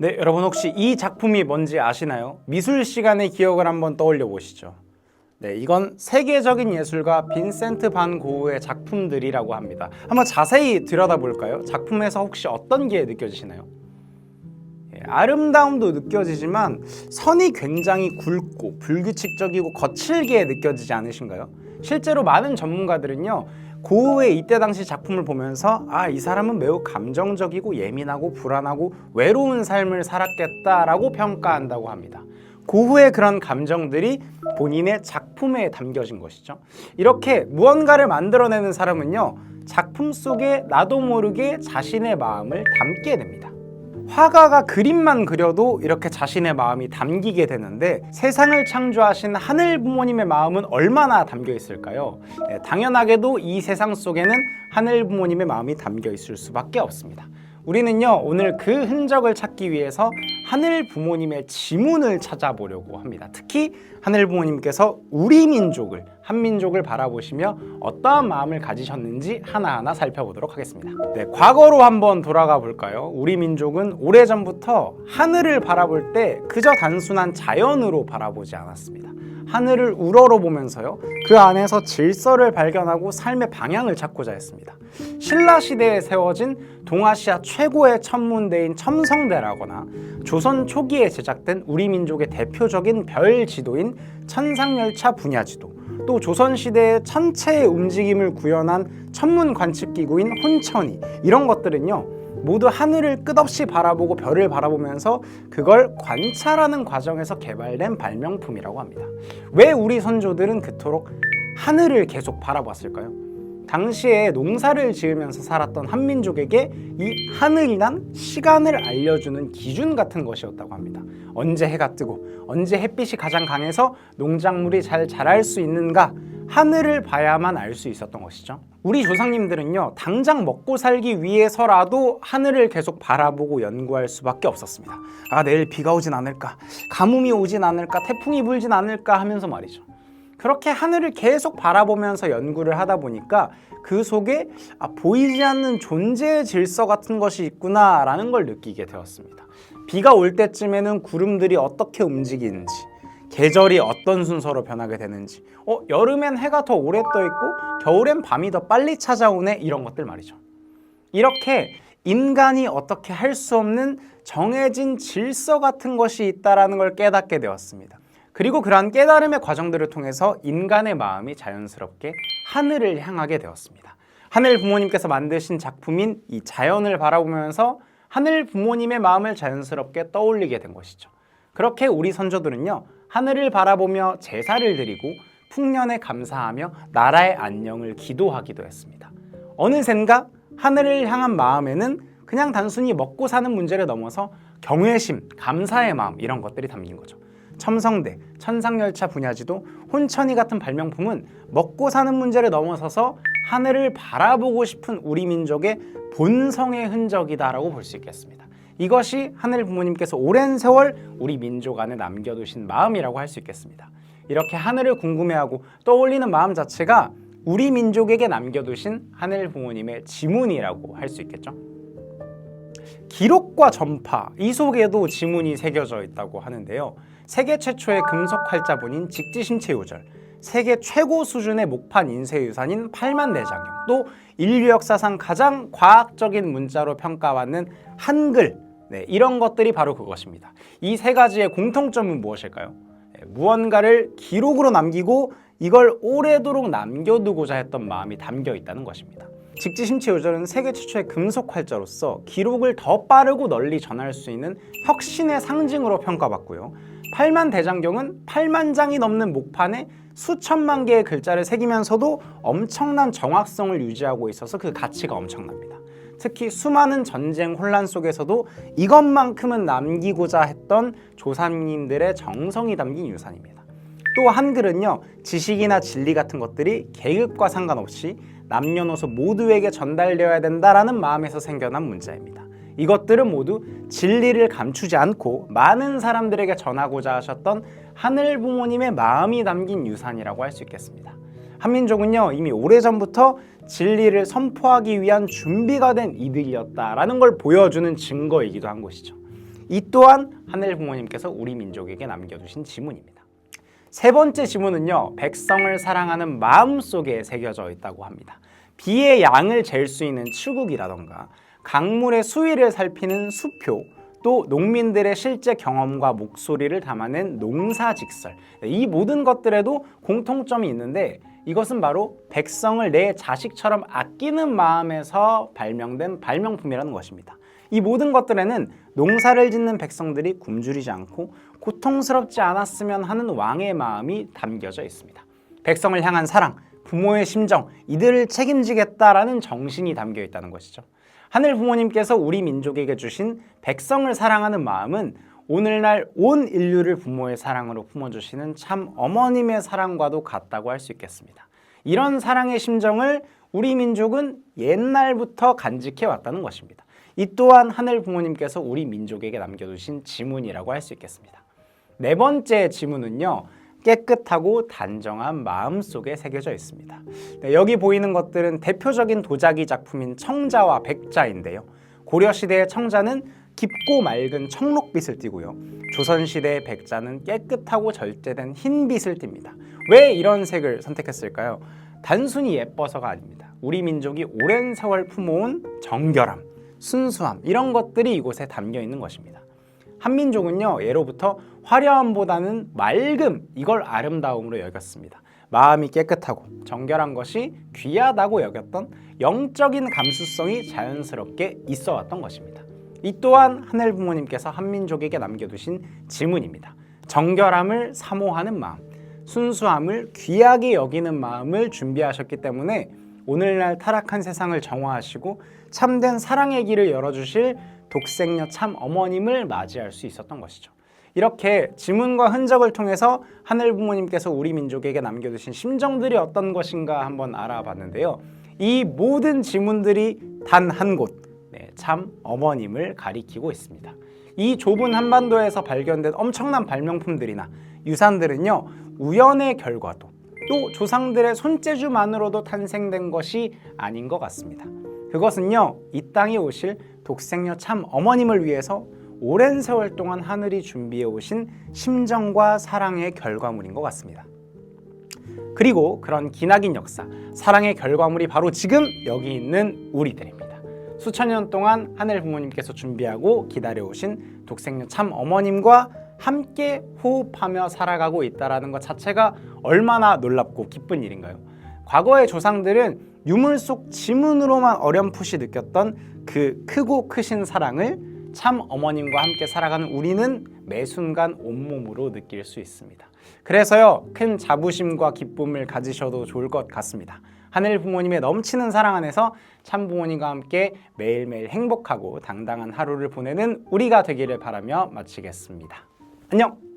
네, 여러분 혹시 이 작품이 뭔지 아시나요? 미술 시간의 기억을 한번 떠올려 보시죠. 네, 이건 세계적인 예술가 빈센트 반 고흐의 작품들이라고 합니다. 한번 자세히 들여다볼까요? 작품에서 혹시 어떤 게 느껴지시나요? 아름다움도 느껴지지만 선이 굉장히 굵고 불규칙적이고 거칠게 느껴지지 않으신가요? 실제로 많은 전문가들은요, 고흐의 이때 당시 작품을 보면서 이 사람은 매우 감정적이고 예민하고 불안하고 외로운 삶을 살았겠다라고 평가한다고 합니다. 고흐의 그런 감정들이 본인의 작품에 담겨진 것이죠. 이렇게 무언가를 만들어내는 사람은요, 작품 속에 나도 모르게 자신의 마음을 담게 됩니다. 화가가 그림만 그려도 이렇게 자신의 마음이 담기게 되는데, 세상을 창조하신 하늘 부모님의 마음은 얼마나 담겨 있을까요? 당연하게도 이 세상 속에는 하늘 부모님의 마음이 담겨 있을 수밖에 없습니다. 우리는요, 오늘 그 흔적을 찾기 위해서 하늘 부모님의 지문을 찾아보려고 합니다. 특히 하늘 부모님께서 우리 민족을, 한민족을 바라보시며 어떠한 마음을 가지셨는지 하나하나 살펴보도록 하겠습니다. 네, 과거로 한번 돌아가 볼까요? 우리 민족은 오래전부터 하늘을 바라볼 때 그저 단순한 자연으로 바라보지 않았습니다. 하늘을 우러러 보면서요, 그 안에서 질서를 발견하고 삶의 방향을 찾고자 했습니다. 신라 시대에 세워진 동아시아 최고의 천문대인 첨성대라거나 조선 초기에 제작된 우리 민족의 대표적인 별 지도인 천상열차 분야지도, 또 조선시대의 천체의 움직임을 구현한 천문 관측기구인 혼천이, 이런 것들은요, 모두 하늘을 끝없이 바라보고 별을 바라보면서 그걸 관찰하는 과정에서 개발된 발명품이라고 합니다. 왜 우리 선조들은 그토록 하늘을 계속 바라봤을까요? 당시에 농사를 지으면서 살았던 한민족에게 이 하늘이란 시간을 알려주는 기준 같은 것이었다고 합니다. 언제 해가 뜨고 언제 햇빛이 가장 강해서 농작물이 잘 자랄 수 있는가, 하늘을 봐야만 알 수 있었던 것이죠. 우리 조상님들은요, 당장 먹고 살기 위해서라도 하늘을 계속 바라보고 연구할 수밖에 없었습니다. 내일 비가 오진 않을까, 가뭄이 오진 않을까, 태풍이 불진 않을까 하면서 말이죠. 그렇게 하늘을 계속 바라보면서 연구를 하다 보니까 그 속에 보이지 않는 존재의 질서 같은 것이 있구나 라는 걸 느끼게 되었습니다. 비가 올 때쯤에는 구름들이 어떻게 움직이는지, 계절이 어떤 순서로 변하게 되는지, 여름엔 해가 더 오래 떠 있고 겨울엔 밤이 더 빨리 찾아오네, 이런 것들 말이죠. 이렇게 인간이 어떻게 할 수 없는 정해진 질서 같은 것이 있다는 걸 깨닫게 되었습니다. 그리고 그러한 깨달음의 과정들을 통해서 인간의 마음이 자연스럽게 하늘을 향하게 되었습니다. 하늘 부모님께서 만드신 작품인 이 자연을 바라보면서 하늘 부모님의 마음을 자연스럽게 떠올리게 된 것이죠. 그렇게 우리 선조들은요, 하늘을 바라보며 제사를 드리고 풍년에 감사하며 나라의 안녕을 기도하기도 했습니다. 어느샌가 하늘을 향한 마음에는 그냥 단순히 먹고 사는 문제를 넘어서 경외심, 감사의 마음, 이런 것들이 담긴 거죠. 첨성대, 천상열차 분야지도, 혼천이 같은 발명품은 먹고 사는 문제를 넘어서서 하늘을 바라보고 싶은 우리 민족의 본성의 흔적이다라고 볼 수 있겠습니다. 이것이 하늘 부모님께서 오랜 세월 우리 민족 안에 남겨두신 마음이라고 할 수 있겠습니다. 이렇게 하늘을 궁금해하고 떠올리는 마음 자체가 우리 민족에게 남겨두신 하늘 부모님의 지문이라고 할 수 있겠죠. 기록과 전파, 이 속에도 지문이 새겨져 있다고 하는데요. 세계 최초의 금속 활자본인 직지심체 요절, 세계 최고 수준의 목판 인쇄유산인 팔만대장경, 또 인류 역사상 가장 과학적인 문자로 평가받는 한글, 이런 것들이 바로 그것입니다. 이 세 가지의 공통점은 무엇일까요? 무언가를 기록으로 남기고 이걸 오래도록 남겨두고자 했던 마음이 담겨 있다는 것입니다. 직지심체 요절은 세계 최초의 금속 활자로서 기록을 더 빠르고 널리 전할 수 있는 혁신의 상징으로 평가받고요. 팔만대장경은 8만 장이 넘는 목판에 수천만 개의 글자를 새기면서도 엄청난 정확성을 유지하고 있어서 그 가치가 엄청납니다. 특히 수많은 전쟁 혼란 속에서도 이것만큼은 남기고자 했던 조상님들의 정성이 담긴 유산입니다. 또 한글은요, 지식이나 진리 같은 것들이 계급과 상관없이 남녀노소 모두에게 전달되어야 된다라는 마음에서 생겨난 문자입니다. 이것들은 모두 진리를 감추지 않고 많은 사람들에게 전하고자 하셨던 하늘 부모님의 마음이 담긴 유산이라고 할 수 있겠습니다. 한민족은요, 이미 오래전부터 진리를 선포하기 위한 준비가 된 이들이었다라는 걸 보여주는 증거이기도 한 것이죠. 이 또한 하늘 부모님께서 우리 민족에게 남겨두신 지문입니다. 세 번째 지문은요, 백성을 사랑하는 마음 속에 새겨져 있다고 합니다. 비의 양을 잴 수 있는 추국이라던가 강물의 수위를 살피는 수표, 또 농민들의 실제 경험과 목소리를 담아낸 농사직설, 이 모든 것들에도 공통점이 있는데 이것은 바로 백성을 내 자식처럼 아끼는 마음에서 발명된 발명품이라는 것입니다. 이 모든 것들에는 농사를 짓는 백성들이 굶주리지 않고 고통스럽지 않았으면 하는 왕의 마음이 담겨져 있습니다. 백성을 향한 사랑, 부모의 심정, 이들을 책임지겠다라는 정신이 담겨 있다는 것이죠. 하늘 부모님께서 우리 민족에게 주신 백성을 사랑하는 마음은 오늘날 온 인류를 부모의 사랑으로 품어주시는 참 어머님의 사랑과도 같다고 할 수 있겠습니다. 이런 사랑의 심정을 우리 민족은 옛날부터 간직해 왔다는 것입니다. 이 또한 하늘 부모님께서 우리 민족에게 남겨두신 지문이라고 할 수 있겠습니다. 네 번째 지문은요, 깨끗하고 단정한 마음 속에 새겨져 있습니다. 여기 보이는 것들은 대표적인 도자기 작품인 청자와 백자인데요. 고려시대의 청자는 깊고 맑은 청록빛을 띠고요, 조선시대의 백자는 깨끗하고 절제된 흰빛을 띱니다. 왜 이런 색을 선택했을까요? 단순히 예뻐서가 아닙니다. 우리 민족이 오랜 세월 품어온 정결함, 순수함, 이런 것들이 이곳에 담겨 있는 것입니다. 한민족은요, 예로부터 화려함보다는 맑음, 이걸 아름다움으로 여겼습니다. 마음이 깨끗하고 정결한 것이 귀하다고 여겼던 영적인 감수성이 자연스럽게 있어 왔던 것입니다. 이 또한 하늘 부모님께서 한민족에게 남겨두신 지문입니다. 정결함을 사모하는 마음, 순수함을 귀하게 여기는 마음을 준비하셨기 때문에 오늘날 타락한 세상을 정화하시고 참된 사랑의 길을 열어주실 독생녀 참 어머님을 맞이할 수 있었던 것이죠. 이렇게 지문과 흔적을 통해서 하늘 부모님께서 우리 민족에게 남겨두신 심정들이 어떤 것인가 한번 알아봤는데요. 이 모든 지문들이 단 한 곳, 참 어머님을 가리키고 있습니다. 이 좁은 한반도에서 발견된 엄청난 발명품들이나 유산들은요, 우연의 결과도 또 조상들의 손재주만으로도 탄생된 것이 아닌 것 같습니다. 그것은요, 이 땅에 오실 독생녀 참 어머님을 위해서 오랜 세월 동안 하늘이 준비해 오신 심정과 사랑의 결과물인 것 같습니다. 그리고 그런 기나긴 역사, 사랑의 결과물이 바로 지금 여기 있는 우리들입니다. 수천 년 동안 하늘 부모님께서 준비하고 기다려오신 독생녀 참 어머님과 함께 호흡하며 살아가고 있다는 것 자체가 얼마나 놀랍고 기쁜 일인가요? 과거의 조상들은 유물 속 지문으로만 어렴풋이 느꼈던 그 크고 크신 사랑을 참 어머님과 함께 살아가는 우리는 매 순간 온몸으로 느낄 수 있습니다. 그래서요, 큰 자부심과 기쁨을 가지셔도 좋을 것 같습니다. 하늘 부모님의 넘치는 사랑 안에서 참 부모님과 함께 매일매일 행복하고 당당한 하루를 보내는 우리가 되기를 바라며 마치겠습니다. 안녕!